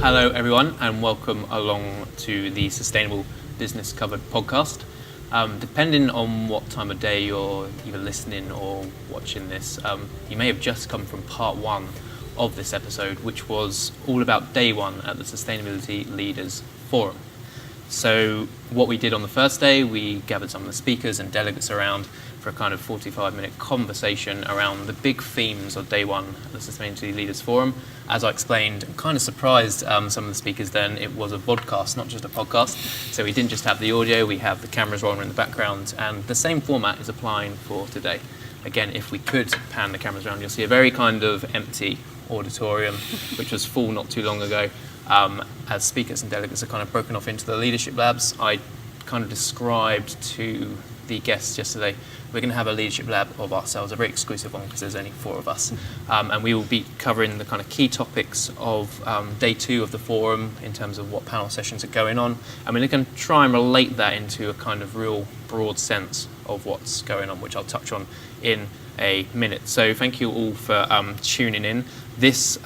Hello everyone and welcome along to the Sustainable Business Covered podcast. Depending on what time of day you're either listening or watching this, you may have just come from part one of this episode, which was all about day one at the Sustainability Leaders Forum. So what we did on the first day, we gathered some of the speakers and delegates around for a kind of 45-minute conversation around the big themes of day one at the Sustainability Leaders Forum. As I explained, I'm kind of surprised some of the speakers then, it was a vodcast, not just a podcast. So we didn't just have the audio, we have the cameras rolling in the background, and the same format is applying for today. Again, if we could pan the cameras around, you'll see a very kind of empty auditorium, which was full not too long ago. As speakers and delegates are kind of broken off into the leadership labs, I kind of described to the guests yesterday, we're going to have a leadership lab of ourselves, a very exclusive one because there's only 4 of us. And we will be covering the kind of key topics of day 2 of the forum in terms of what panel sessions are going on. And we're going to try and relate that into a kind of real broad sense of what's going on, which I'll touch on in a minute. So thank you all for tuning in. This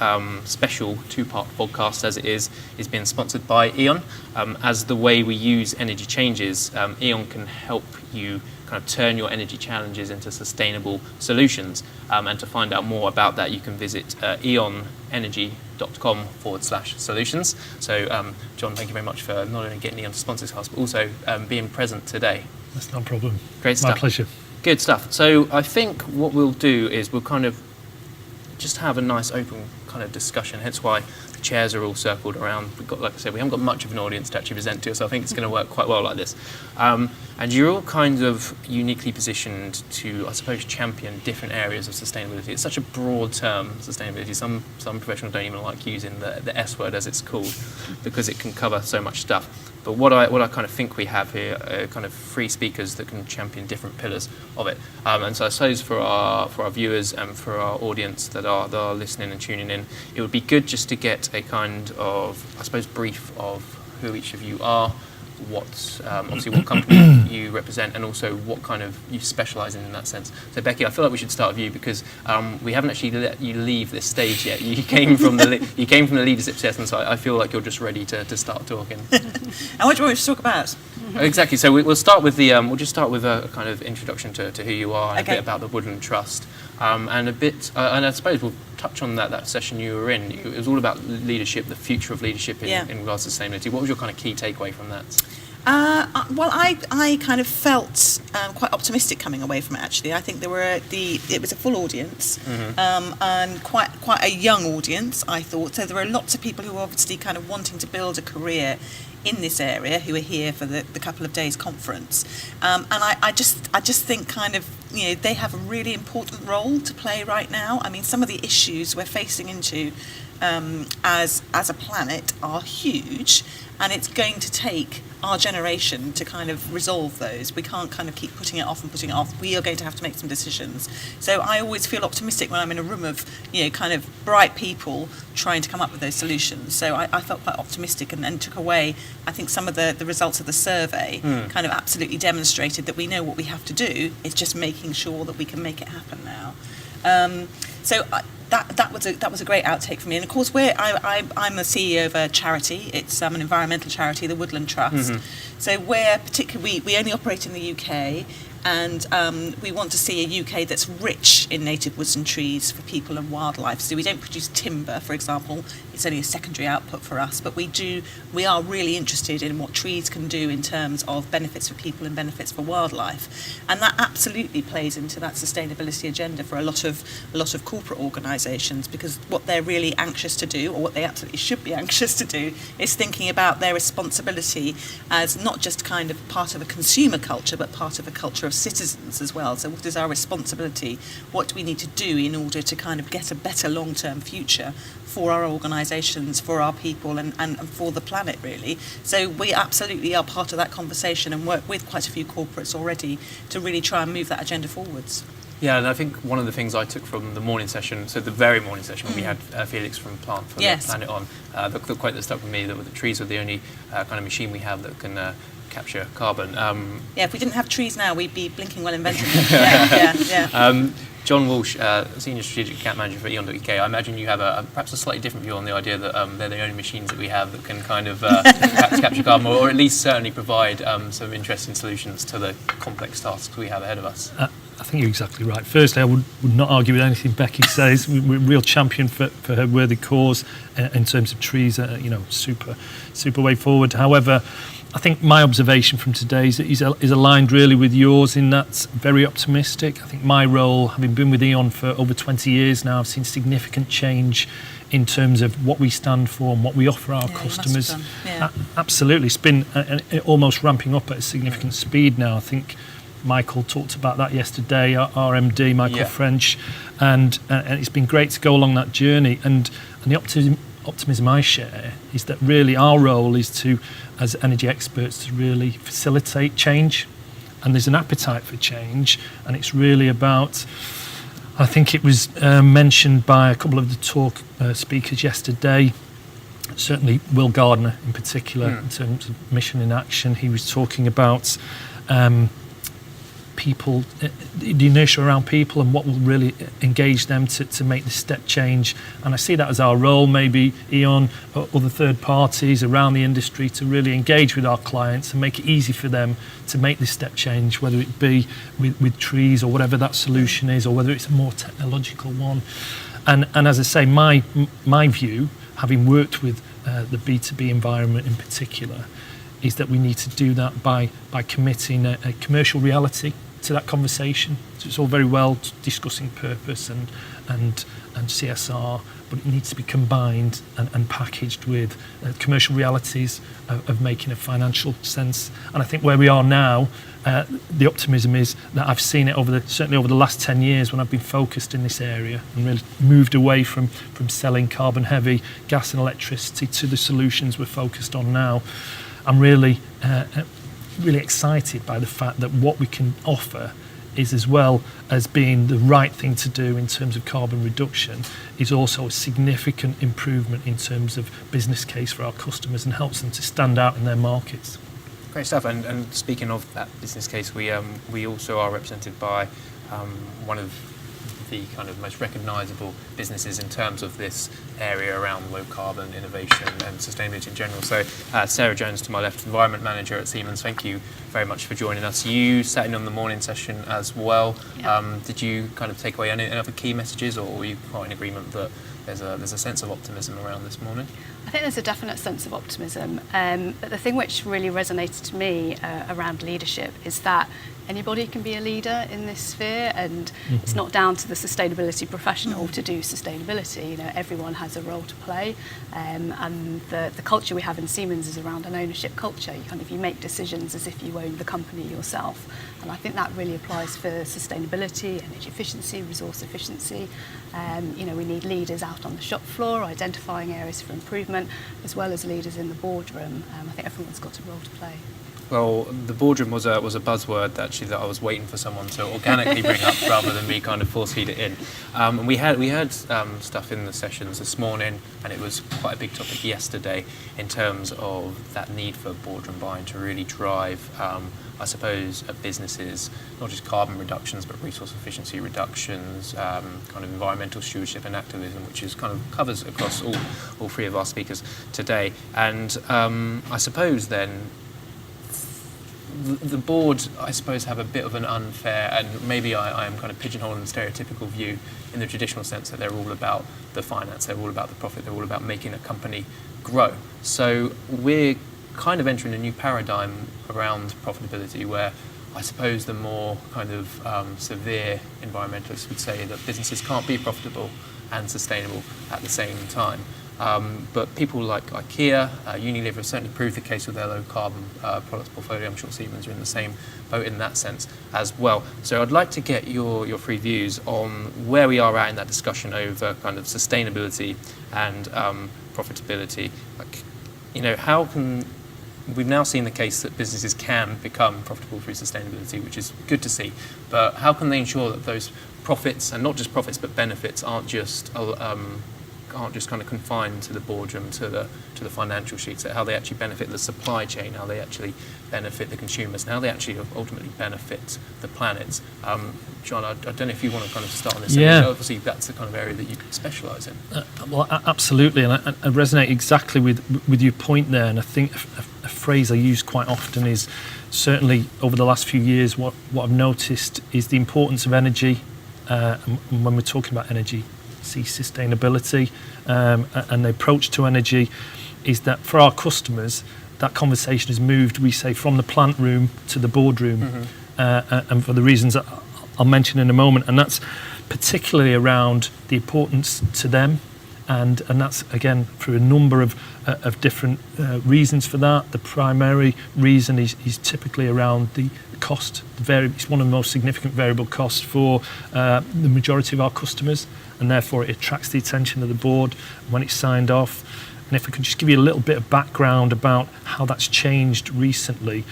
special 2-part podcast, as it is being sponsored by E.ON. As the way we use energy changes, E.ON can help you kind of turn your energy challenges into sustainable solutions. And to find out more about that, you can visit eonenergy.com/solutions. So, John, thank you very much for not only getting E.ON to sponsor this cast, but also being present today. That's no problem. Great stuff. My pleasure. Good stuff. So I think what we'll do is we'll kind of just have a nice open kind of discussion, hence why the chairs are all circled around. We've got, like I said, we haven't got much of an audience to actually present to, so I think it's going to work quite well like this. And you're all kind of uniquely positioned to, I suppose, champion different areas of sustainability. It's such a broad term, sustainability. Some professionals don't even like using the S word, as it's called, because it can cover so much stuff. But what I kind of think we have here are kind of 3 speakers that can champion different pillars of it. And so I suppose for our viewers and for our audience that are listening and tuning in, it would be good just to get a kind of, I suppose, brief of who each of you are, obviously what company you represent, and also what kind of you specialise in that sense. So Becky, I feel like we should start with you because we haven't actually let you leave this stage yet. You came from the leadership session, so I feel like you're just ready to start talking. And what do you want to talk about? Exactly. So we'll start with we'll just start with a kind of introduction to who you are and a bit about the Woodland Trust, and a bit, and I suppose we'll touch on that session you were in. It was all about leadership, the future of leadership in regards to sustainability. What was your kind of key takeaway from that? Well, I kind of felt quite optimistic coming away from it. Actually, I think it was a full audience, and quite a young audience. I thought so. There were lots of people who were obviously kind of wanting to build a career in this area who are here for the couple of days conference, and I just think kind of, you know, they have a really important role to play right now. I mean, some of the issues we're facing into as a planet are huge, and it's going to take our generation to kind of resolve those. We can't kind of keep putting it off. We are going to have to make some decisions. So I always feel optimistic when I'm in a room of, you know, kind of bright people trying to come up with those solutions. So I felt quite optimistic and took away, I think, some of the results of the survey kind of absolutely demonstrated that we know what we have to do. It's just making sure that we can make it happen now. That was a great outtake for me, and of course I'm a CEO of a charity. It's an environmental charity, the Woodland Trust. So we only operate in the UK, and we want to see a UK that's rich in native woods and trees for people and wildlife. So we don't produce timber, for example. It's only a secondary output for us, but we are really interested in what trees can do in terms of benefits for people and benefits for wildlife, and that absolutely plays into that sustainability agenda for a lot of corporate organisations, because what they're really anxious to do, or what they absolutely should be anxious to do, is thinking about their responsibility as not just kind of part of a consumer culture, but part of a culture of citizens as well. So what is our responsibility? What do we need to do in order to kind of get a better long-term future for our organisations, for our people, and for the planet, really? So we absolutely are part of that conversation and work with quite a few corporates already to really try and move that agenda forwards. Yeah, and I think one of the things I took from the morning session, so the very morning session when we had Felix from the Planet On, the quote that stuck with me, that the trees were the only kind of machine we have that can capture carbon. If we didn't have trees now, we'd be blinking well invented. John Walsh, Senior Strategic Account Manager for E.ON.UK, I imagine you have perhaps a slightly different view on the idea that they're the only machines that we have that can kind of perhaps capture carbon, or at least certainly provide some interesting solutions to the complex tasks we have ahead of us. I think you're exactly right. Firstly, I would not argue with anything Becky says. We're a real champion for her worthy cause in terms of trees. Super way forward. However, I think my observation from today is aligned really with yours in that's very optimistic. I think my role, having been with E.ON for over 20 years now, I've seen significant change in terms of what we stand for and what we offer our customers. Absolutely. It's been almost ramping up at a significant speed now. I think Michael talked about that yesterday, our MD, Michael French, and it's been great to go along that journey. And the optimism I share is that really our role is to, as energy experts, to really facilitate change. And there's an appetite for change, and it's really about, I think it was mentioned by a couple of the talk speakers yesterday, certainly Will Gardner in particular, in terms of mission in action. He was talking about people, the inertia around people and what will really engage them to make this step change. And I see that as our role, maybe E.ON or other third parties around the industry, to really engage with our clients and make it easy for them to make this step change, whether it be with trees or whatever that solution is, or whether it's a more technological one. And as I say, my view, having worked with the B2B environment in particular, is that we need to do that by committing a commercial reality to that conversation. So it's all very well discussing purpose and CSR, but it needs to be combined and packaged with commercial realities of making a financial sense. And I think where we are now, the optimism is that I've seen it certainly over the last 10 years when I've been focused in this area and really moved away from selling carbon heavy gas and electricity to the solutions we're focused on now. I'm really excited by the fact that what we can offer is, as well as being the right thing to do in terms of carbon reduction, is also a significant improvement in terms of business case for our customers and helps them to stand out in their markets. Great stuff. And speaking of that business case, we also are represented by one of the kind of most recognisable businesses in terms of this area around low carbon innovation and sustainability in general. So Sarah Jones to my left, Environment Manager at Siemens, thank you very much for joining us. You sat in on the morning session as well. Yeah. Did you kind of take away any other key messages, or were you quite in agreement that there's a sense of optimism around this morning? I think there's a definite sense of optimism, but the thing which really resonated to me around leadership is that anybody can be a leader in this sphere, and it's not down to the sustainability professional to do sustainability. You know, everyone has a role to play, and the culture we have in Siemens is around an ownership culture. You make decisions as if you own the company yourself, and I think that really applies for sustainability, energy efficiency, resource efficiency. We need leaders out on the shop floor identifying areas for improvement, as well as leaders in the boardroom. I think everyone's got a role to play. Well, the boardroom was a buzzword actually that I was waiting for someone to organically bring up rather than me kind of force feed it in. And we had stuff in the sessions this morning, and it was quite a big topic yesterday in terms of that need for boardroom buying to really drive, I suppose, businesses, not just carbon reductions, but resource efficiency reductions, kind of environmental stewardship and activism, which is kind of covers across all three of our speakers today. And I suppose then, the board, I suppose, have a bit of an unfair, and maybe I am kind of pigeonholing the stereotypical view in the traditional sense that they're all about the finance, they're all about the profit, they're all about making a company grow. So we're kind of entering a new paradigm around profitability where I suppose the more kind of severe environmentalists would say that businesses can't be profitable and sustainable at the same time. But people like IKEA, Unilever have certainly proved the case with their low carbon products portfolio. I'm sure Siemens are in the same boat in that sense as well. So I'd like to get your three views on where we are at in that discussion over kind of sustainability and profitability. How can we've now seen the case that businesses can become profitable through sustainability, which is good to see. But how can they ensure that those profits, and not just profits but benefits, aren't just aren't just kind of confined to the boardroom, to the financial sheets, how they actually benefit the supply chain, how they actually benefit the consumers, and how they actually ultimately benefit the planet. John, I don't know if you want to kind of start on this. Yeah. Obviously, that's the kind of area that you specialise in. Absolutely, and I resonate exactly with your point there. And I think a phrase I use quite often is, certainly over the last few years, what I've noticed is the importance of energy. And when we're talking about energy, see sustainability, and the approach to energy is that for our customers, that conversation has moved, we say, from the plant room to the boardroom, and for the reasons that I'll mention in a moment, and that's particularly around the importance to them, and that's again through a number of different reasons for that. The primary reason is typically around the cost. It's one of the most significant variable costs for the majority of our customers, and therefore it attracts the attention of the board when it's signed off. And if I could just give you a little bit of background about how that's changed recently.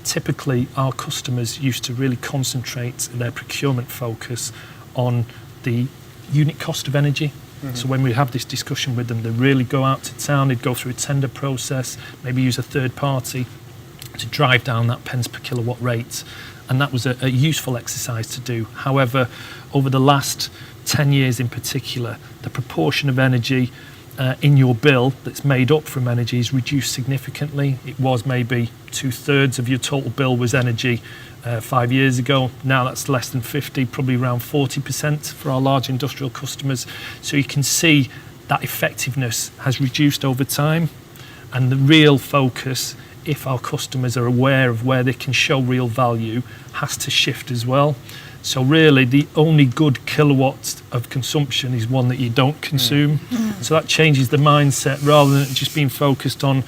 Typically, our customers used to really concentrate their procurement focus on the unit cost of energy. So when we have this discussion with them, they really go out to town, they'd go through a tender process, maybe use a third party to drive down that pence per kilowatt rate. And that was a useful exercise to do. However, over the last 10 years in particular, the proportion of energy in your bill that's made up from energy is reduced significantly. It was maybe 2/3 of your total bill was energy 5 years ago. Now that's less than 50, probably around 40% for our large industrial customers. So you can see that effectiveness has reduced over time, and the real focus, if our customers are aware of where they can show real value, has to shift as well. So really, the only good kilowatt of consumption is one that you don't consume. So that changes the mindset. Rather than just being focused on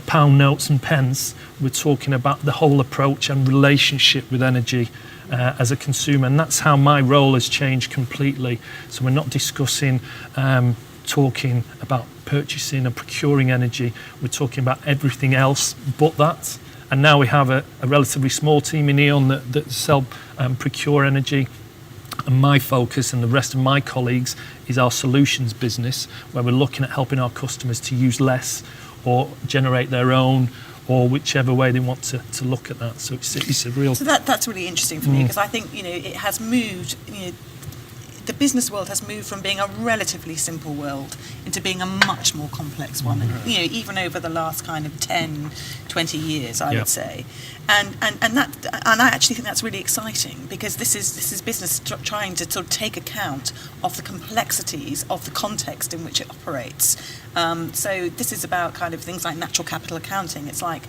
pound notes and pence, we're talking about the whole approach and relationship with energy as a consumer. And that's how my role has changed completely. So we're not discussing talking about purchasing and procuring energy. We're talking about everything else but that. And now we have a relatively small team in E.ON that procure energy. And my focus and the rest of my colleagues is our solutions business, where we're looking at helping our customers to use less or generate their own, or whichever way they want to look at that. So it's a real... So that's really interesting for me, because I think, it has moved, the business world has moved from being a relatively simple world into being a much more complex one, even over the last kind of 10, 20 years, I would say. And I actually think that's really exciting, because this is business trying to sort of take account of the complexities of the context in which it operates. So this is about kind of things like natural capital accounting. It's like,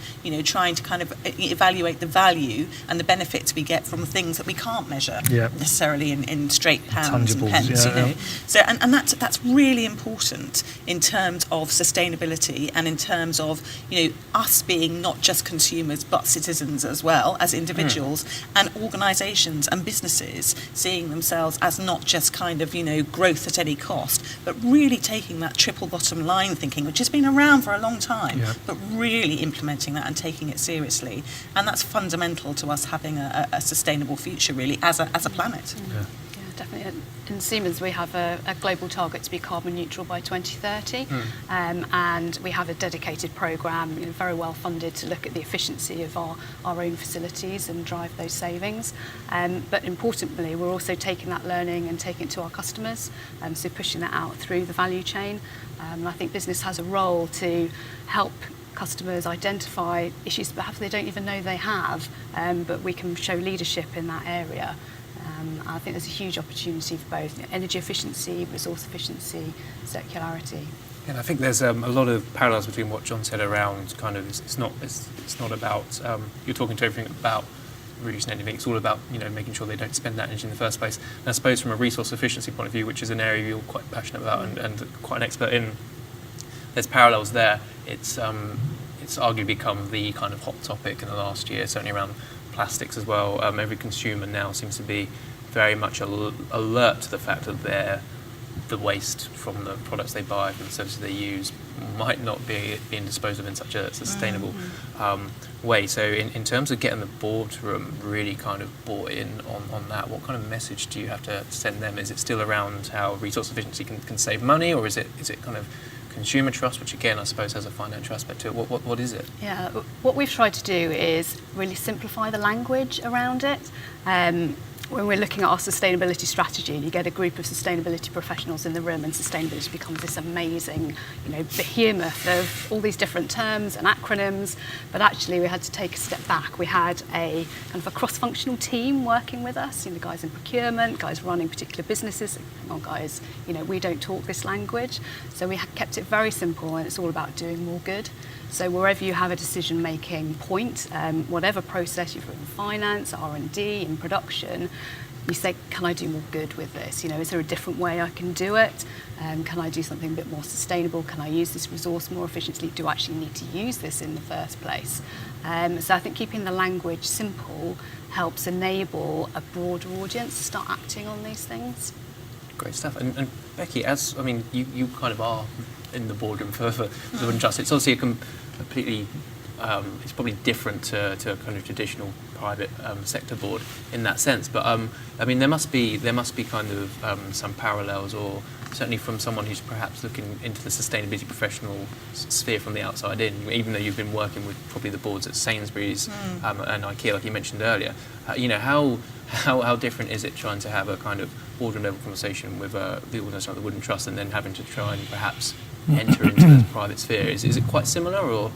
trying to kind of evaluate the value and the benefits we get from things that we can't measure necessarily in straight pounds and pence. So and that's really important in terms of sustainability, and in terms of us being not just consumers but citizens as well as individuals, and organisations and businesses seeing themselves as not just kind of growth at any cost, but really taking that triple bottom line thinking, which has been around for a long time, but really implementing that and taking it seriously. And that's fundamental to us having a sustainable future, really, as a planet. Definitely. In Siemens, we have a global target to be carbon neutral by 2030, and we have a dedicated programme, very well funded, to look at the efficiency of our own facilities and drive those savings. But importantly, we're also taking that learning and taking it to our customers, so pushing that out through the value chain. I think business has a role to help customers identify issues perhaps they don't even know they have, but we can show leadership in that area. I think there's a huge opportunity for both energy efficiency, resource efficiency, circularity. And I think there's a lot of parallels between what John said around kind of it's not about you're talking to everything about reducing anything. It's all about making sure they don't spend that energy in the first place. And I suppose from a resource efficiency point of view, which is an area you're quite passionate about and quite an expert in, there's parallels there. It's arguably become the kind of hot topic in the last year, certainly around plastics as well. Every consumer now seems to be very much alert to the fact that their the waste from the products they buy, from the services they use, might not be being disposed of in such a sustainable way. So in terms of getting the boardroom really kind of bought in on that, what kind of message do you have to send them? Is it still around how resource efficiency can save money, or is it kind of consumer trust, which again I suppose has a financial aspect to it? What is it? Yeah, what we've tried to do is really simplify the language around it. When we're looking at our sustainability strategy, you get a group of sustainability professionals in the room, and sustainability becomes this amazing, behemoth of all these different terms and acronyms. But actually, we had to take a step back. We had a kind of a cross-functional team working with us. Guys in procurement, guys running particular businesses. Come on, guys, we don't talk this language. So we kept it very simple, and it's all about doing more good. So wherever you have a decision-making point, whatever process you've got in finance, R&D, in production, you say, can I do more good with this? Is there a different way I can do it? Can I do something a bit more sustainable? Can I use this resource more efficiently? Do I actually need to use this in the first place? So I think keeping the language simple helps enable a broader audience to start acting on these things. Great stuff. And Becky, you kind of are in the boardroom for the Woodland Trust. It's obviously completely, it's probably different to a kind of traditional private sector board in that sense. But there must be kind of some parallels, or certainly from someone who's perhaps looking into the sustainability professional sphere from the outside in, even though you've been working with probably the boards at Sainsbury's and IKEA, like you mentioned earlier. How different is it trying to have a kind of boardroom level conversation with the organisation like the Woodland Trust, and then having to try and perhaps enter into the private sphere? Is it quite similar, or?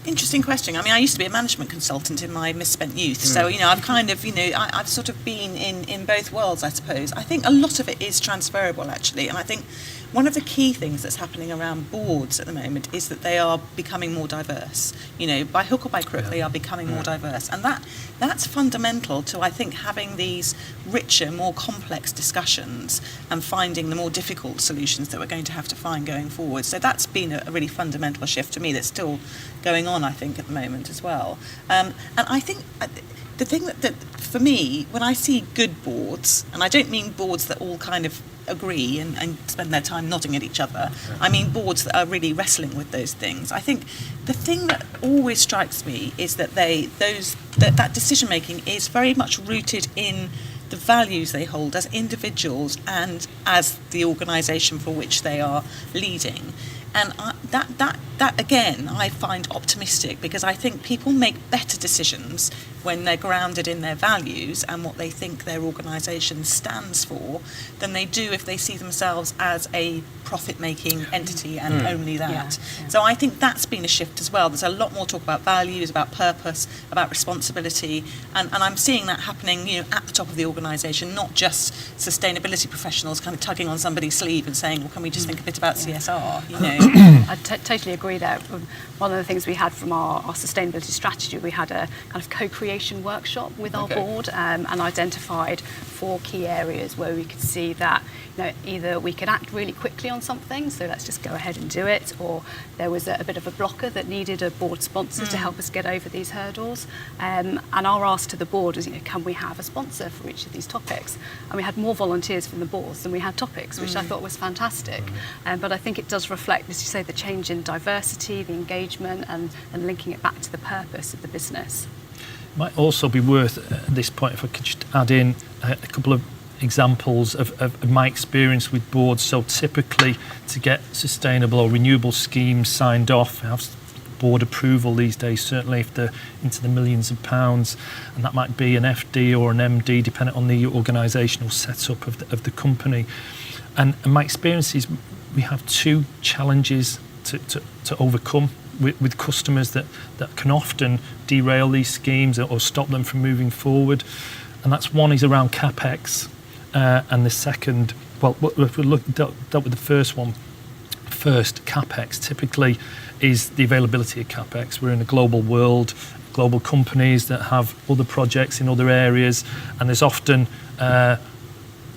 Interesting question. I used to be a management consultant in my misspent youth, so I've kind of I've sort of been in both worlds, I suppose. I think a lot of it is transferable, actually, and I think one of the key things that's happening around boards at the moment is that they are becoming more diverse. By hook or by crook, they are becoming more diverse, and that's fundamental to, I think, having these richer, more complex discussions and finding the more difficult solutions that we're going to have to find going forward. So that's been a really fundamental shift for me that's still going on, I think, at the moment as well. And I think the thing that for me, when I see good boards, and I don't mean boards that all kind of agree and spend their time nodding at each other, I mean boards that are really wrestling with those things. I think the thing that always strikes me is that that decision making is very much rooted in the values they hold as individuals and as the organisation for which they are leading. And that again, I find optimistic, because I think people make better decisions when they're grounded in their values and what they think their organisation stands for than they do if they see themselves as a profit-making entity and only that. Yeah. So I think that's been a shift as well. There's a lot more talk about values, about purpose, about responsibility, and I'm seeing that happening, at the top of the organisation, not just sustainability professionals kind of tugging on somebody's sleeve and saying, well, can we just think a bit about CSR, I totally agree there. One of the things we had from our sustainability strategy, we had a kind of co-creation workshop with our board and identified 4 key areas where we could see that either we could act really quickly on something, so let's just go ahead and do it, or there was a bit of a blocker that needed a board sponsor to help us get over these hurdles. And our ask to the board was, can we have a sponsor for each of these topics? And we had more volunteers from the boards than we had topics, which I thought was fantastic. But I think it does reflect, as you say, the change in diversity, the engagement, and linking it back to the purpose of the business. It might also be worth, at this point, if I could just add in a couple of examples of my experience with boards. So typically, to get sustainable or renewable schemes signed off, have board approval these days, certainly if they're into the millions of pounds, and that might be an FD or an MD, depending on the organisational setup of the company. And my experience is we have 2 challenges to overcome with customers that can often derail these schemes or stop them from moving forward. And that's one is around CapEx, and the second, if we dealt with the first one first, CapEx typically is the availability of CapEx. We're in a global world, global companies that have other projects in other areas, and there's often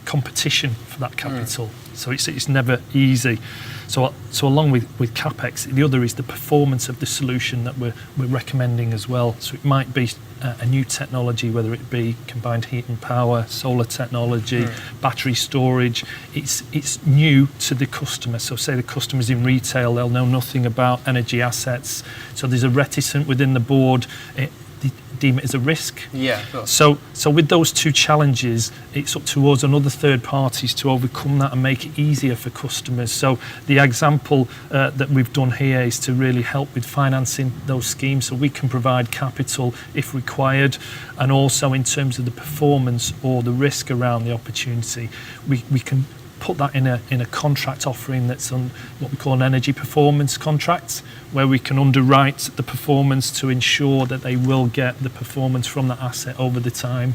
competition for that capital. So it's never easy. So along with CapEx, the other is the performance of the solution that we're recommending as well. So it might be a new technology, whether it be combined heat and power, solar technology, battery storage. It's new to the customer. So say the customer's in retail, they'll know nothing about energy assets. So there's a reticence within the board. Deem it as a risk. Yeah, sure. So with those two challenges, it's up to us and other third parties to overcome that and make it easier for customers. So the example that we've done here is to really help with financing those schemes, so we can provide capital if required, and also in terms of the performance or the risk around the opportunity, we can put that in a contract offering that's on what we call an energy performance contract, where we can underwrite the performance to ensure that they will get the performance from the asset over the time,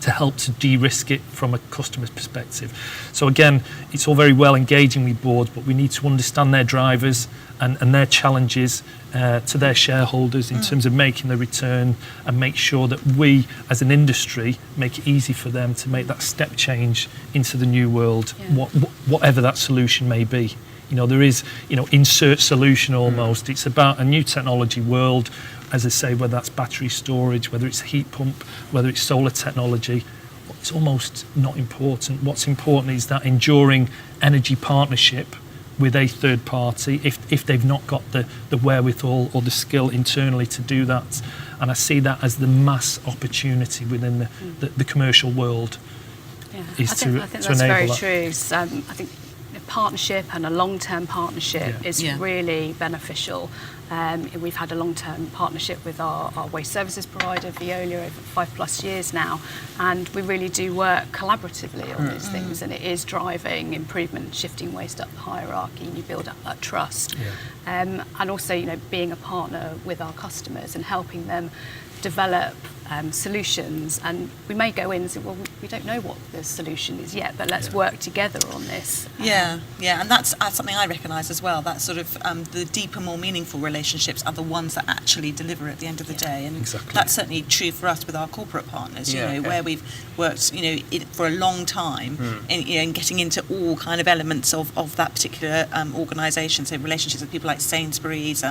to help to de-risk it from a customer's perspective. So again, it's all very well engaging with boards, but we need to understand their drivers and their challenges to their shareholders in terms of making the return, and make sure that we as an industry make it easy for them to make that step change into the new world, whatever that solution may be. There is, insert solution almost. It's about a new technology world, as I say, whether that's battery storage, whether it's a heat pump, whether it's solar technology. It's almost not important. What's important is that enduring energy partnership with a third party, if they've not got the wherewithal or the skill internally to do that. And I see that as the mass opportunity within the commercial world. Yeah. I think that's very true. I think a partnership and a long-term partnership is really beneficial. We've had a long-term partnership with our waste services provider, Veolia, over 5+ years now, and we really do work collaboratively on these things, and it is driving improvement, shifting waste up the hierarchy, and you build up that trust. And also, being a partner with our customers and helping them develop solutions, and we may go in and say, well, we don't know what the solution is yet, but let's work together on this. And that's something I recognise as well. That sort of the deeper, more meaningful relationships are the ones that actually deliver at the end of the day, and that's certainly true for us with our corporate partners. Where we've worked, for a long time, in getting into all kind of elements of that particular organisation. So relationships with people like Sainsbury's,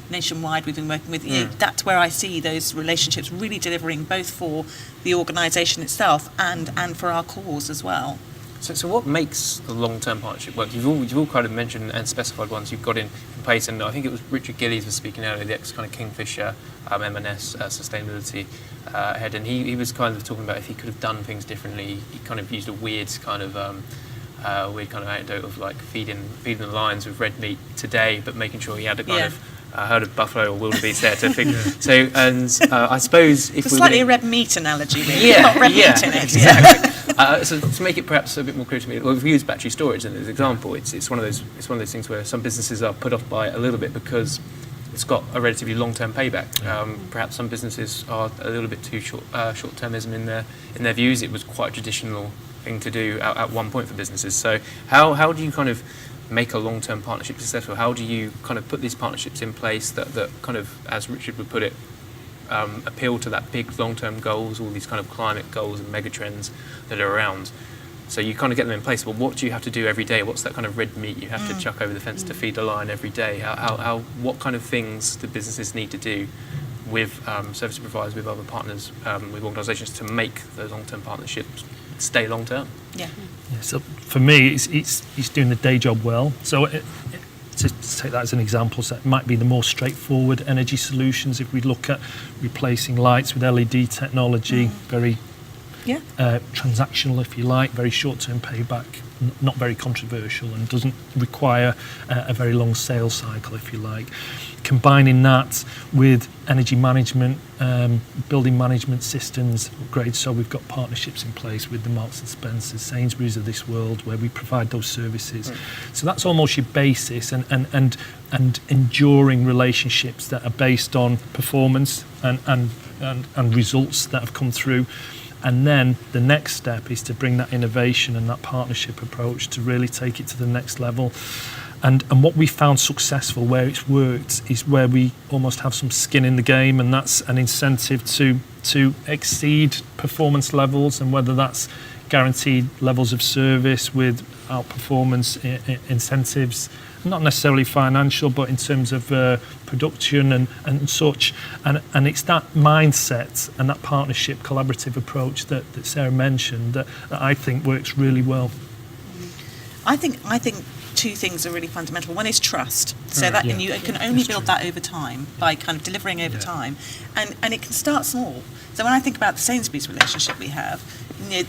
nationwide, we've been working with. That's where I see those relationships really delivering both for the organisation itself and for our cause as well. So what makes the long-term partnership work? You've all kind of mentioned and specified ones you've got in place, and I think it was Richard Gillies was speaking earlier, the ex kind of Kingfisher M&S sustainability head, and he was kind of talking about if he could have done things differently. He kind of used a weird kind of anecdote of like feeding the lions with red meat today, but making sure he had a kind of herd of buffalo or wildebeest there to figure. So, and I suppose if it's slightly a red meat analogy, really. Yeah, not red meat in it. Exactly. So to make it perhaps a bit more clear to me, well, if we use battery storage as an example, it's one of those things where some businesses are put off by a little bit because it's got a relatively long-term payback. Perhaps some businesses are a little bit too short-termism in their views. It was quite a traditional thing to do at one point for businesses. So how do you kind of make a long-term partnership successful? How do you kind of put these partnerships in place that kind of, as Richard would put it, appeal to that big long-term goals, all these kind of climate goals and megatrends that are around? So you kind of get them in place, but what do you have to do every day? What's that kind of red meat you have to chuck over the fence to feed the lion every day? What kind of things do businesses need to do with service providers, with other partners, with organisations to make those long-term partnerships stay long-term? So for me, it's doing the day job well. So to take that as an example, so it might be the more straightforward energy solutions. If we look at replacing lights with LED technology, very transactional, if you like, very short-term payback, not very controversial, and doesn't require a very long sales cycle, if you like. Combining that with energy management, building management systems upgrades, so we've got partnerships in place with the Marks and Spencers, Sainsbury's of this world, where we provide those services. So that's almost your basis, and enduring relationships that are based on performance and results that have come through. And then the next step is to bring that innovation and that partnership approach to really take it to the next level. And what we found successful, where it's worked, is where we almost have some skin in the game, and that's an incentive to to exceed performance levels, and whether that's guaranteed levels of service with outperformance incentives, not necessarily financial, but in terms of production and such. And it's that mindset and that partnership, collaborative approach that Sarah mentioned that I think works really well. I think two things are really fundamental. One is trust, so that and you can only build that over time by kind of delivering over time, and it can start small. So when I think about the Sainsbury's relationship we have,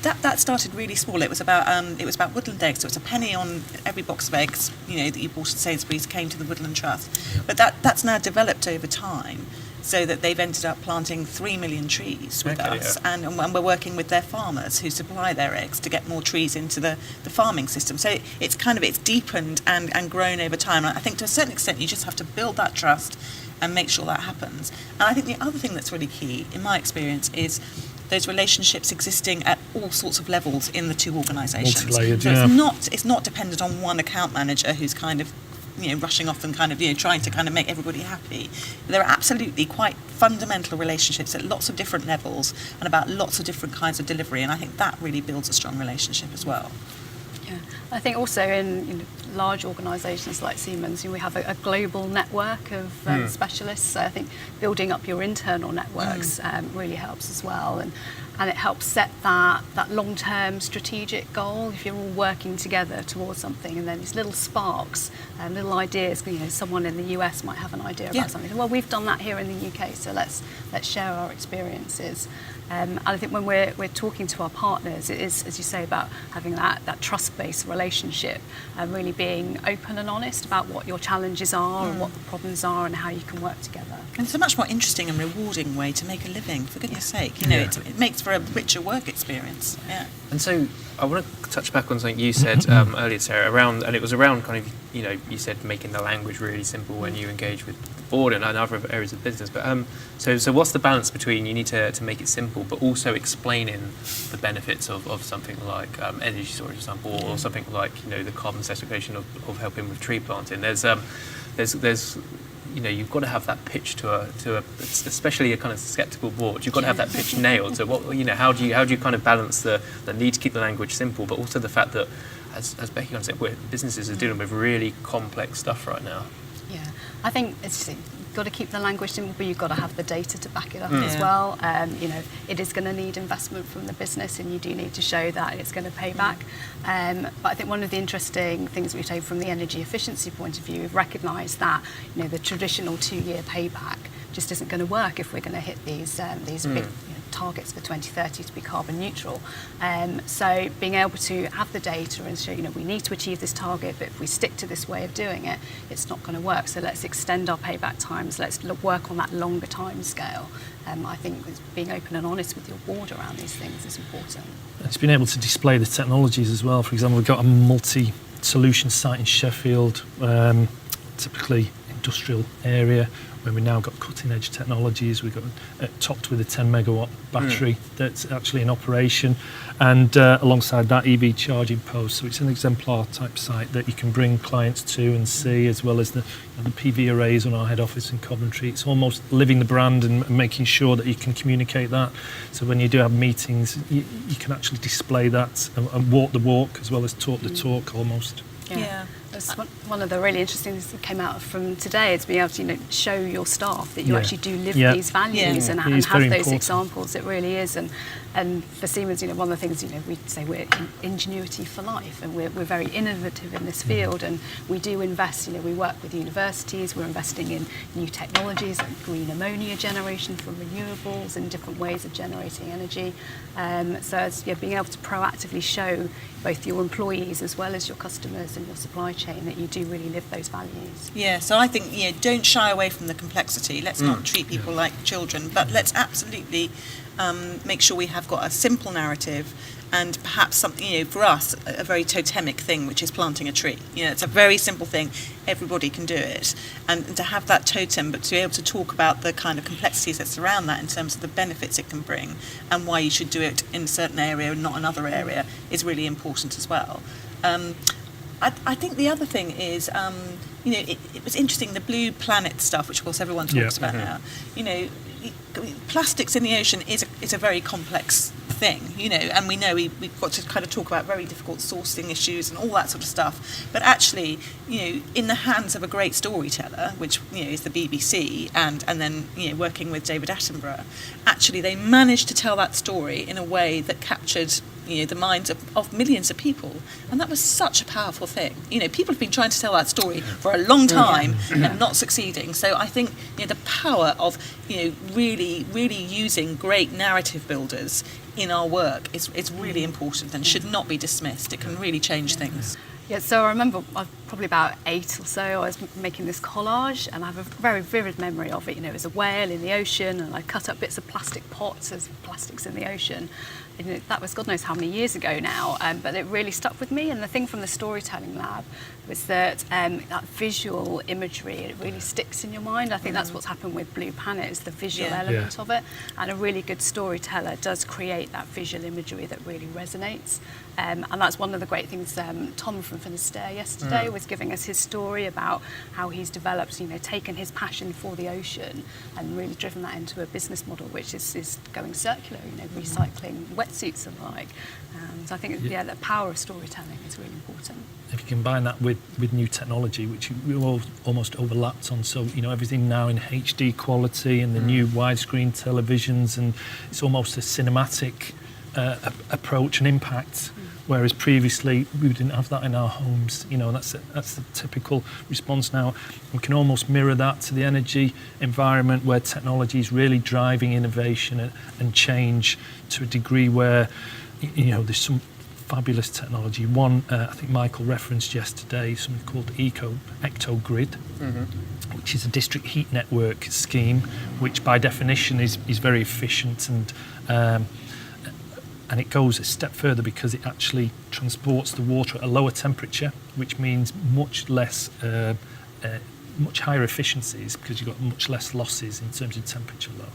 that started really small. It was about Woodland eggs. So it's a penny on every box of eggs that you bought at Sainsbury's came to the Woodland Trust, but that's now developed over time. So that they've ended up planting 3 million trees with us, and we're working with their farmers who supply their eggs to get more trees into the farming system. So it's deepened and grown over time. And I think to a certain extent you just have to build that trust and make sure that happens. And I think the other thing that's really key, in my experience, is those relationships existing at all sorts of levels in the two organisations. Multi-layered, so it's not dependent on one account manager who's kind of rushing off and kind of trying to kind of make everybody happy. There are absolutely quite fundamental relationships at lots of different levels and about lots of different kinds of delivery, and I think that really builds a strong relationship as well. Yeah, I think also in large organisations like Siemens, we have a global network of specialists. So I think building up your internal networks really helps as well, and it helps set that long-term strategic goal. If you're all working together towards something, and then these little sparks and little ideas. Someone in the US might have an idea about something. Well, we've done that here in the UK, so let's share our experiences. And I think when we're talking to our partners, it is, as you say, about having that trust-based relationship and really being open and honest about what your challenges are and what the problems are and how you can work together. And it's a much more interesting and rewarding way to make a living, for goodness sake. It makes for a richer work experience. Yeah. And so I want to touch back on something you said earlier, Sarah, around kind of, you said making the language really simple when you engage with the board and other areas of business. But so what's the balance between you need to make it simple, but also explaining the benefits of something like energy storage, for example, or something like the carbon sequestration of helping with tree planting. There's you've got to have that pitch to a especially a kind of sceptical board. You've got to have that pitch nailed. So what how do you kind of balance the need to keep the language simple, but also the fact that as Becky kind of said, businesses are dealing with really complex stuff right now. Yeah, I think you've got to keep the language simple, but you've got to have the data to back it up as well. It is going to need investment from the business, and you do need to show that it's going to pay back. But I think one of the interesting things we take from the energy efficiency point of view, we've recognised that the traditional 2-year payback just isn't going to work if we're going to hit these big targets for 2030 to be carbon neutral. So being able to have the data and show, we need to achieve this target, but if we stick to this way of doing it, it's not going to work. So let's extend our payback times. Let's work on that longer time scale. I think being open and honest with your board around these things is important. It's been able to display the technologies as well. For example, we've got a multi-solution site in Sheffield, typically industrial area, where we've now got cutting-edge technologies. We've got topped with a 10-megawatt battery that's actually in operation, and alongside that, EV charging post. So it's an exemplar-type site that you can bring clients to and see, as well as the PV arrays on our head office in Coventry. It's almost living the brand and making sure that you can communicate that. So when you do have meetings, you can actually display that and walk the walk as well as talk the talk almost. Yeah. That's one of the really interesting things that came out from today is being able to show your staff that you actually do live these values and have those important examples. It really is, and for Siemens, one of the things we say we're ingenuity for life, and we're very innovative in this field, and we do invest. We work with universities. We're investing in new technologies like green ammonia generation from renewables and different ways of generating energy. So it's being able to proactively show both your employees as well as your customers and your supply chain that you do really live those values. Yeah, so I think don't shy away from the complexity. Let's not treat people like children, but let's absolutely make sure we have got a simple narrative and perhaps something, for us, a very totemic thing, which is planting a tree. It's a very simple thing. Everybody can do it. And to have that totem, but to be able to talk about the kind of complexities that surround that in terms of the benefits it can bring and why you should do it in a certain area and not another area is really important as well. I think the other thing is, it was interesting, the Blue Planet stuff, which of course everyone talks about now. plastics in the ocean is a very complex thing, and we know we've got to kind of talk about very difficult sourcing issues and all that sort of stuff. But actually, in the hands of a great storyteller, which is the BBC, and then working with David Attenborough, actually they managed to tell that story in a way that captured the minds of millions of people, and that was such a powerful thing. People have been trying to tell that story for a long time and not succeeding. So I think the power of really using great narrative builders in our work is really important and should not be dismissed. It can really change things. Yeah, so I remember probably about 8 or so, I was making this collage, and I have a very vivid memory of it. It was a whale in the ocean, and I cut up bits of plastic pots as plastics in the ocean. That was God knows how many years ago now, but it really stuck with me. And the thing from the storytelling lab was that that visual imagery, it really sticks in your mind. I think that's what's happened with Blue Planet, is the visual element of it. And a really good storyteller does create that visual imagery that really resonates. And that's one of the great things Tom from Finisterre yesterday was giving us his story about how he's developed, taken his passion for the ocean and really driven that into a business model which is going circular, recycling wetsuits and the like. So I think the power of storytelling is really important. If you combine that with new technology, which we all almost overlapped on, so everything now in HD quality and the new widescreen televisions, and it's almost a cinematic approach and impact. Whereas previously we didn't have that in our homes, that's the typical response now. We can almost mirror that to the energy environment, where technology is really driving innovation and change to a degree where, there's some fabulous technology. One, I think Michael referenced yesterday, something called Ectogrid, which is a district heat network scheme, which by definition is very efficient and it goes a step further because it actually transports the water at a lower temperature, which means much higher efficiencies because you've got much less losses in terms of temperature load.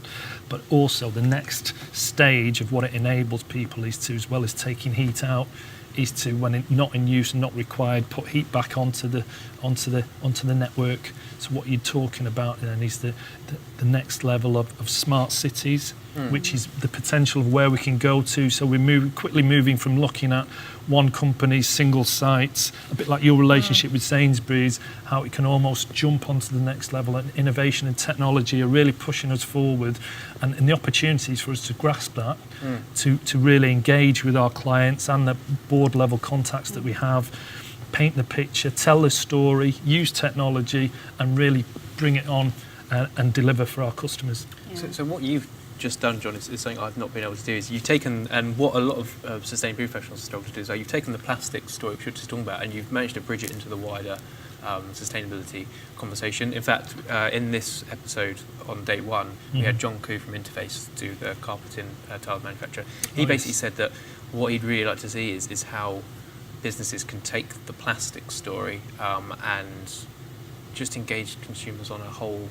But also the next stage of what it enables people is to, as well as taking heat out, is to, when not in use and not required, put heat back onto the network. So what you're talking about then is the next level of smart cities, which is the potential of where we can go to. So we're quickly moving from looking at one company's single sites, a bit like your relationship with Sainsbury's, how it can almost jump onto the next level, and innovation and technology are really pushing us forward, and the opportunities for us to grasp that, to really engage with our clients and the board level contacts that we have, paint the picture, tell the story, use technology, and really bring it on and deliver for our customers. Yeah. So what you've just done, John, is something I've not been able to do. Is you've taken, and what a lot of sustainability professionals struggle to do, is you've taken the plastic story, which you're just talking about, and you've managed to bridge it into the wider sustainability conversation. In fact, in this episode on day one, we had John Koo from Interface, do the carpeting tile manufacturer. He basically said that what he'd really like to see is how businesses can take the plastic story and just engage consumers on a whole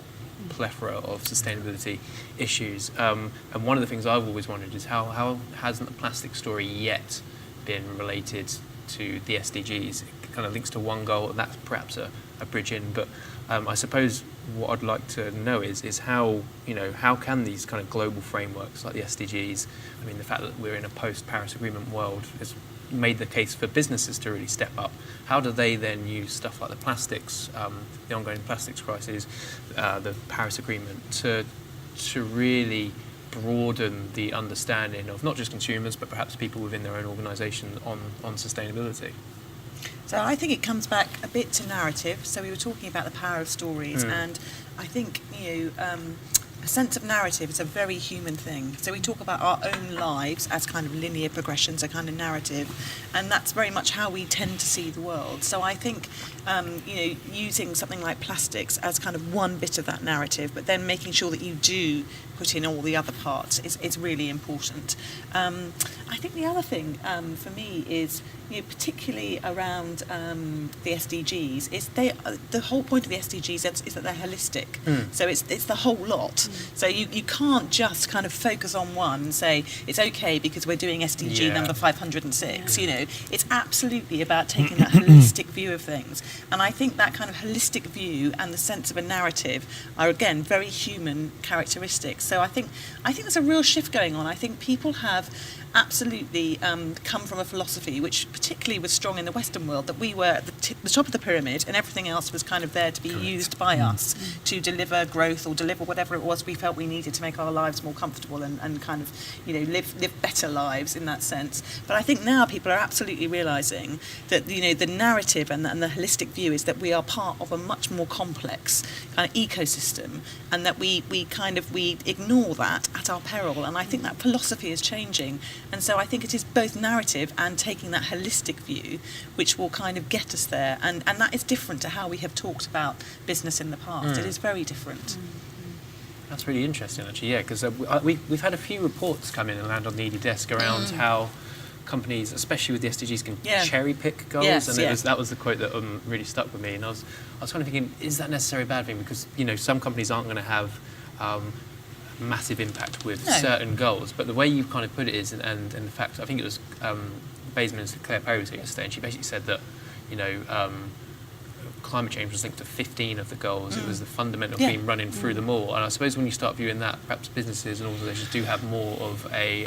plethora of sustainability issues. And one of the things I've always wondered is how hasn't the plastic story yet been related to the SDGs? It kind of links to one goal, and that's perhaps a bridge in. But I suppose what I'd like to know is how can these kind of global frameworks like the SDGs, I mean, the fact that we're in a post-Paris Agreement world has made the case for businesses to really step up. How do they then use stuff like the plastics, the ongoing plastics crisis, the Paris Agreement to really broaden the understanding of not just consumers but perhaps people within their own organisation on sustainability? So I think it comes back a bit to narrative. So we were talking about the power of stories, and I think a sense of narrative is a very human thing. So we talk about our own lives as kind of linear progressions, a kind of narrative, and that's very much how we tend to see the world. So I think using something like plastics as kind of one bit of that narrative, but then making sure that you do put in all the other parts is really important. I think the other thing for me is, particularly around the SDGs, is the whole point of the SDGs is that they're holistic. So it's the whole lot. So you can't just kind of focus on one and say it's okay because we're doing SDG number 506. You know, it's absolutely about taking that holistic view of things. And I think that kind of holistic view and the sense of a narrative are, again, very human characteristics. So I think there's a real shift going on. I think people have absolutely come from a philosophy which particularly was strong in the Western world, that we were at the top of the pyramid and everything else was kind of there to be used by us to deliver growth or deliver whatever it was we felt we needed to make our lives more comfortable and kind of, you know, live better lives in that sense. But I think now people are absolutely realising that, you know, the narrative and the holistic view is that we are part of a much more complex kind of ecosystem, and that we ignore that at our peril. And I think that philosophy is changing. And so I think it is both narrative and taking that holistic view which will kind of get us there. And that is different to how we have talked about business in the past. It is very different. That's really interesting, actually, yeah, because we've had a few reports come in and land on the edie desk around how companies, especially with the SDGs, can cherry pick goals. That was the quote that really stuck with me. And I was kind of thinking, is that necessarily a bad thing? Because, you know, some companies aren't going to have massive impact with certain goals, but the way you kind of put it is, and in fact, I think it was Bayes Minister Claire Perry was here yesterday, and she basically said that, you know, climate change was linked to 15 of the goals. It was the fundamental theme running through them all. And I suppose when you start viewing that, perhaps businesses and organisations do have more of a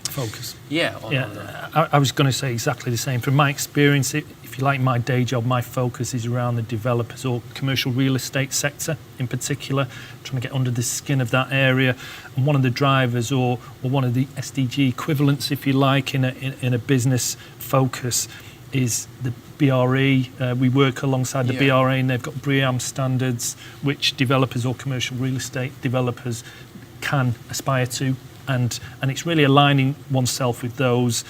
focus. On them. I was going to say exactly the same. From my experience, if you like, my day job, my focus is around the developers or commercial real estate sector in particular, trying to get under the skin of that area. And one of the drivers or one of the SDG equivalents, if you like, in a business focus is the BRE. We work alongside the BRE, and they've got BREEAM standards which developers or commercial real estate developers can aspire to, and it's really aligning oneself with those,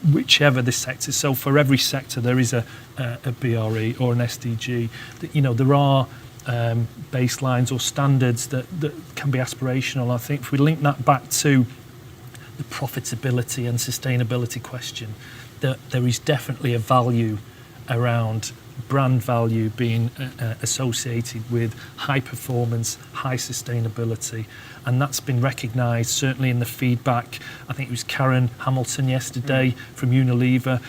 whichever the sector. So for every sector there is a BRE or an SDG. You know, there are baselines or standards that can be aspirational. I think if we link that back to the profitability and sustainability question, that there is definitely a value around brand value being associated with high performance, high sustainability, and that's been recognised certainly in the feedback. I think it was Karen Hamilton yesterday from Unilever.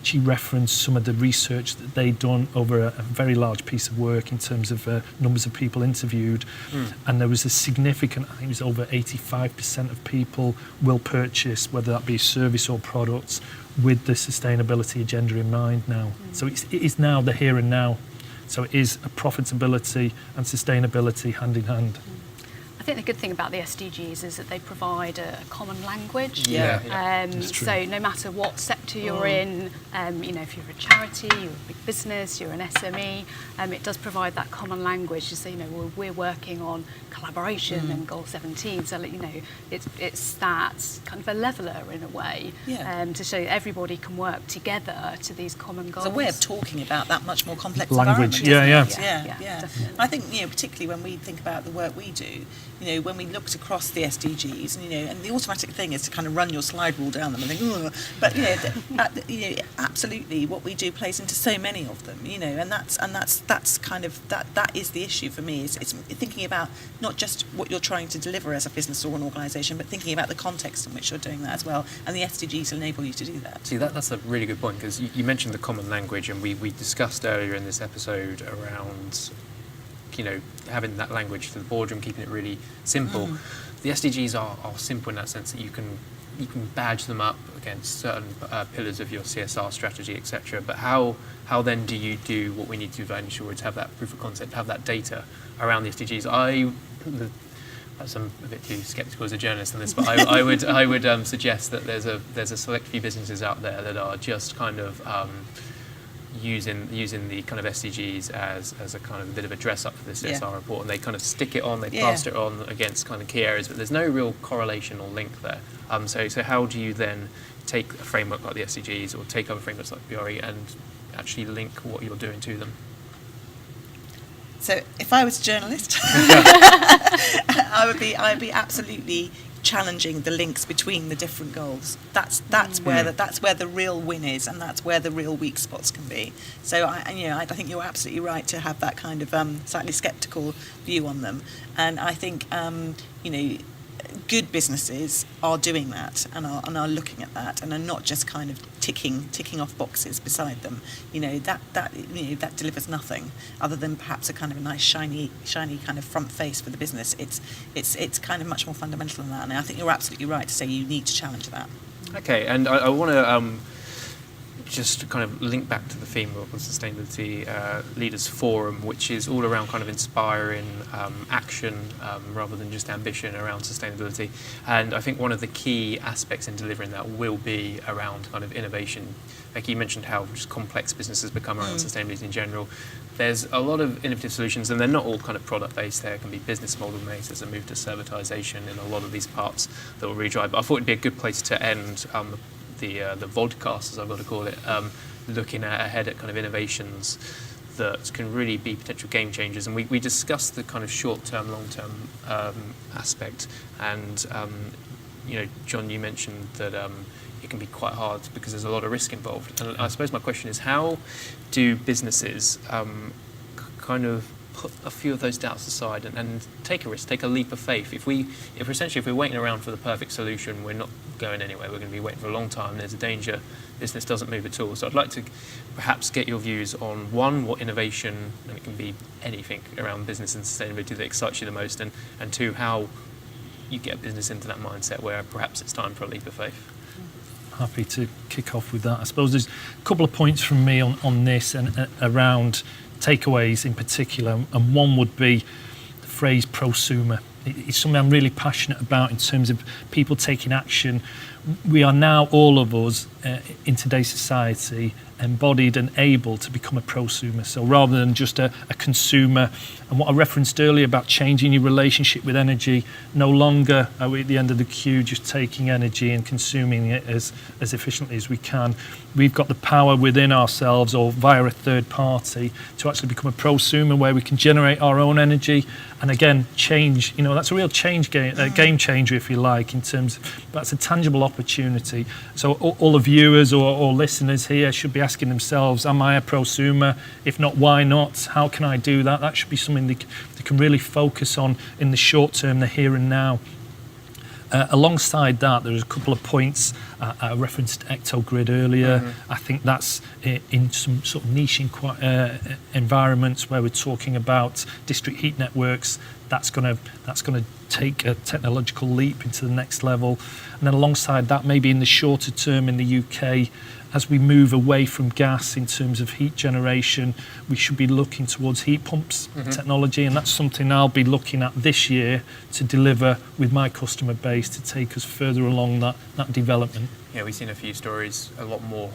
She referenced some of the research that they'd done over a very large piece of work in terms of numbers of people interviewed, and there was a significant, I think it was over 85% of people will purchase, whether that be service or products, with the sustainability agenda in mind now. So it is now the here and now. So it is a profitability and sustainability hand in hand. I think the good thing about the SDGs is that they provide a common language. So no matter what sector you're in, you know, if you're a charity, you're a big business, you're an SME, it does provide that common language to say, you know, we're working on collaboration and Goal 17. So, you know, it's that kind of a leveler in a way, to show everybody can work together to these common goals. It's a way of talking about that much more complex language. environment. Yeah. I think, you know, particularly when we think about the work we do, you know, when we looked across the SDGs, and, you know, and the automatic thing is to kind of run your slide rule down them and think, ugh. But you know, absolutely, what we do plays into so many of them, you know, and that's kind of that is the issue for me. Is it's thinking about not just what you're trying to deliver as a business or an organisation, but thinking about the context in which you're doing that as well, and the SDGs enable you to do that. See, that's a really good point, because you mentioned the common language, and we discussed earlier in this episode around, you know, having that language for the boardroom, keeping it really simple. The SDGs are simple in that sense that you can badge them up against certain pillars of your CSR strategy, etc. But how then do you do what we need to do in initial to have that proof of concept, have that data around the SDGs? Perhaps I'm a bit too sceptical as a journalist on this, but I would suggest that there's a select few businesses out there that are just kind of using the kind of SDGs as a kind of a bit of a dress up for the CSR report, and they kind of stick it on, they plaster it on against kind of key areas, but there's no real correlation or link there. So how do you then take a framework like the SDGs or take other frameworks like BRE and actually link what you're doing to them? So if I was a journalist, I would be absolutely challenging the links between the different goals. That's where the real win is, and that's where the real weak spots can be. So I think you're absolutely right to have that kind of slightly sceptical view on them. And I think good businesses are doing that and are looking at that and are not just kind of ticking off boxes beside them. That delivers nothing other than perhaps a kind of a nice shiny kind of front face for the business. It's kind of much more fundamental than that, and I think you're absolutely right to say you need to challenge that. Okay, and I want to just to kind of link back to the theme of the Sustainability Leaders Forum, which is all around kind of inspiring action rather than just ambition around sustainability. And I think one of the key aspects in delivering that will be around kind of innovation. Becky, you mentioned how just complex businesses become around sustainability in general. There's a lot of innovative solutions, and they're not all kind of product-based. There can be business model-based. There's a move to servitization in a lot of these parts that will really drive. But I thought it'd be a good place to end the Vodcast, as I've got to call it, looking ahead at kind of innovations that can really be potential game changers. And we discussed the kind of short-term, long-term aspect. And, John, you mentioned that it can be quite hard because there's a lot of risk involved. And I suppose my question is, how do businesses kind of put a few of those doubts aside and take a risk, take a leap of faith? If we're waiting around for the perfect solution, we're not going anywhere. We're going to be waiting for a long time. There's a danger business doesn't move at all. So I'd like to perhaps get your views on, one, what innovation, and it can be anything around business and sustainability that excites you the most, and two, how you get a business into that mindset where perhaps it's time for a leap of faith. Happy to kick off with that. I suppose there's a couple of points from me on this and around takeaways in particular, and one would be the phrase prosumer. It's something I'm really passionate about in terms of people taking action. We are now, all of us, in today's society, embodied and able to become a prosumer. So rather than just a consumer, and what I referenced earlier about changing your relationship with energy, no longer are we at the end of the queue just taking energy and consuming it as efficiently as we can. We've got the power within ourselves or via a third party to actually become a prosumer where we can generate our own energy and again change. That's a real game changer, if you like, in terms of that's a tangible opportunity. So all the viewers or listeners here should be asking themselves, am I a prosumer? If not, why not? How can I do that? That should be something they can really focus on in the short term, the here and now. Alongside that, there's a couple of points. I referenced Ectogrid earlier. Mm-hmm. I think that's in some sort of niche environments where we're talking about district heat networks. That's going to take a technological leap into the next level. And then alongside that, maybe in the shorter term in the UK, as we move away from gas in terms of heat generation, we should be looking towards heat pumps technology, and that's something I'll be looking at this year to deliver with my customer base to take us further along that development. Yeah, we've seen a few stories, a lot more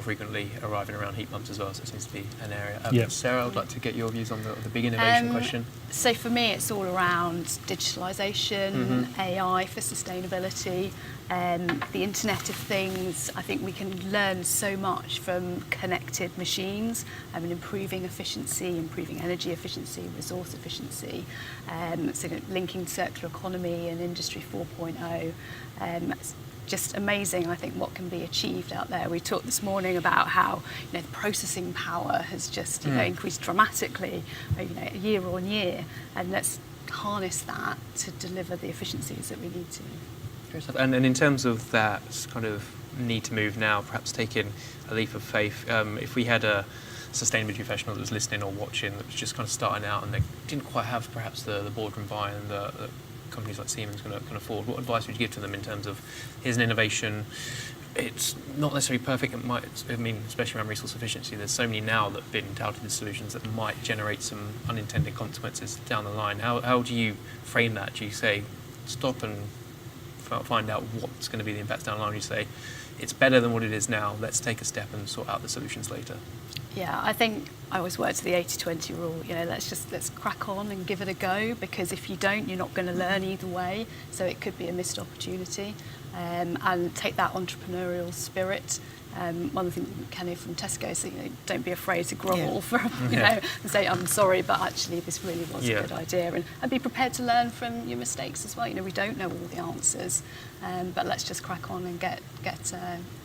frequently arriving around heat pumps as well, so it seems to be an area. Sarah, I'd like to get your views on the big innovation question. So for me, it's all around digitalisation, AI for sustainability, the Internet of Things. I think we can learn so much from connected machines and improving efficiency, improving energy efficiency, resource efficiency, so linking circular economy and Industry 4.0. Just amazing, I think, what can be achieved out there. We talked this morning about how the processing power has just increased dramatically year on year, and let's harness that to deliver the efficiencies that we need to. And in terms of that kind of need to move now, perhaps taking a leap of faith, if we had a sustainability professional that was listening or watching that was just kind of starting out and they didn't quite have perhaps the boardroom buy-in that companies like Siemens can afford, what advice would you give to them in terms of, here's an innovation, it's not necessarily perfect, it might, especially around resource efficiency, there's so many now that have been touted as solutions that might generate some unintended consequences down the line. How do you frame that? Do you say, stop and find out what's going to be the impact down the line? Or you say, it's better than what it is now, let's take a step and sort out the solutions later? Yeah, I think I always work to the 80-20 rule. Let's crack on and give it a go, because if you don't, you're not going to learn either way. So it could be a missed opportunity. And take that entrepreneurial spirit One of the things Kenny from Tesco said, don't be afraid to grovel for, and say, I'm sorry, but actually this really was a good idea. And be prepared to learn from your mistakes as well. We don't know all the answers, but let's just crack on and get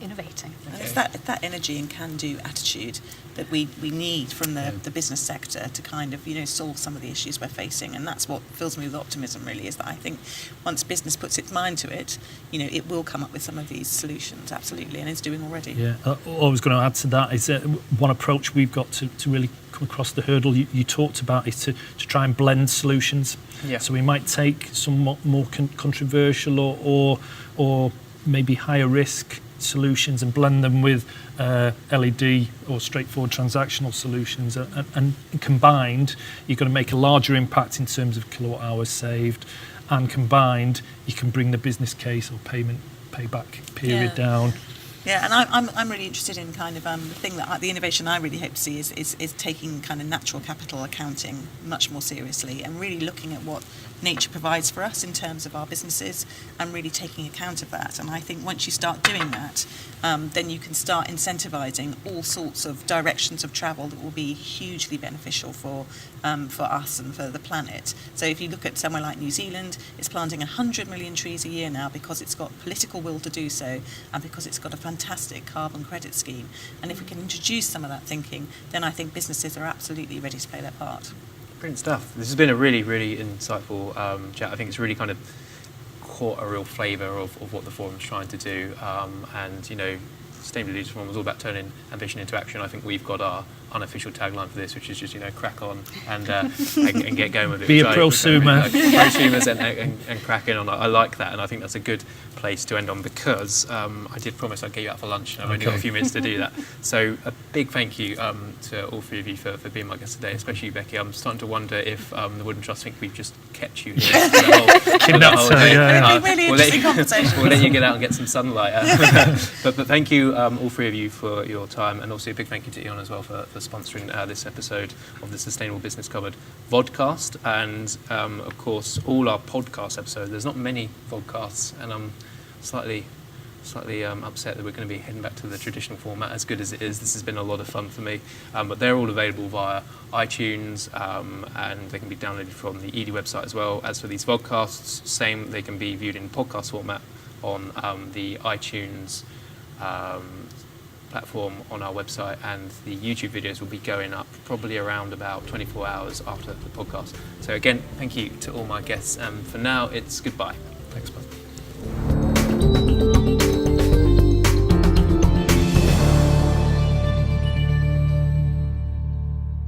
innovating. And it's that energy and can-do attitude that we need from the business sector to kind of, solve some of the issues we're facing. And that's what fills me with optimism, really, is that I think once business puts its mind to it, it will come up with some of these solutions, absolutely, and it's doing already. Yeah, all I was going to add to that is one approach we've got to really come across the hurdle you talked about is to try and blend solutions. Yeah. So we might take some more controversial or maybe higher risk solutions and blend them with LED or straightforward transactional solutions, and combined you're going to make a larger impact in terms of kilowatt hours saved, and combined you can bring the business case or payback period down. Yeah, and I'm really interested in kind of the innovation I really hope to see is taking kind of natural capital accounting much more seriously and really looking at what nature provides for us in terms of our businesses and really taking account of that. And I think once you start doing that, then you can start incentivising all sorts of directions of travel that will be hugely beneficial for us and for the planet. So if you look at somewhere like New Zealand, it's planting 100 million trees a year now because it's got political will to do so and because it's got a fantastic carbon credit scheme. And if we can introduce some of that thinking, then I think businesses are absolutely ready to play their part. Brilliant stuff. This has been a really, really insightful chat. I think it's really kind of caught a real flavour of what the forum's trying to do. And, Sustainable Leaders Forum was all about turning ambition into action. I think we've got our unofficial tagline for this, which is just, crack on and get going with it. Be a prosumer. Prosumers and crack in on. I like that, and I think that's a good place to end on because I did promise I'd get you out for lunch, and I've only got a few minutes to do that. So a big thank you to all three of you for being my guests today, especially you, Becky. I'm starting to wonder if the Woodland Trust think we've just kept you here for the whole day. Really interesting conversation. We'll let you get out and get some sunlight. But thank you, all three of you, for your time, and also a big thank you to E.ON as well for sponsoring this episode of the Sustainable Business Covered Vodcast. And of course, all our podcast episodes, there's not many vodcasts, and I'm slightly upset that we're going to be heading back to the traditional format. As good as it is, this has been a lot of fun for me. But they're all available via iTunes, and they can be downloaded from the edie website as well. As for these vodcasts, same, they can be viewed in podcast format on the iTunes platform on our website, and the YouTube videos will be going up probably around about 24 hours after the podcast. So again, thank you to all my guests, and for now it's goodbye. Thanks, bud.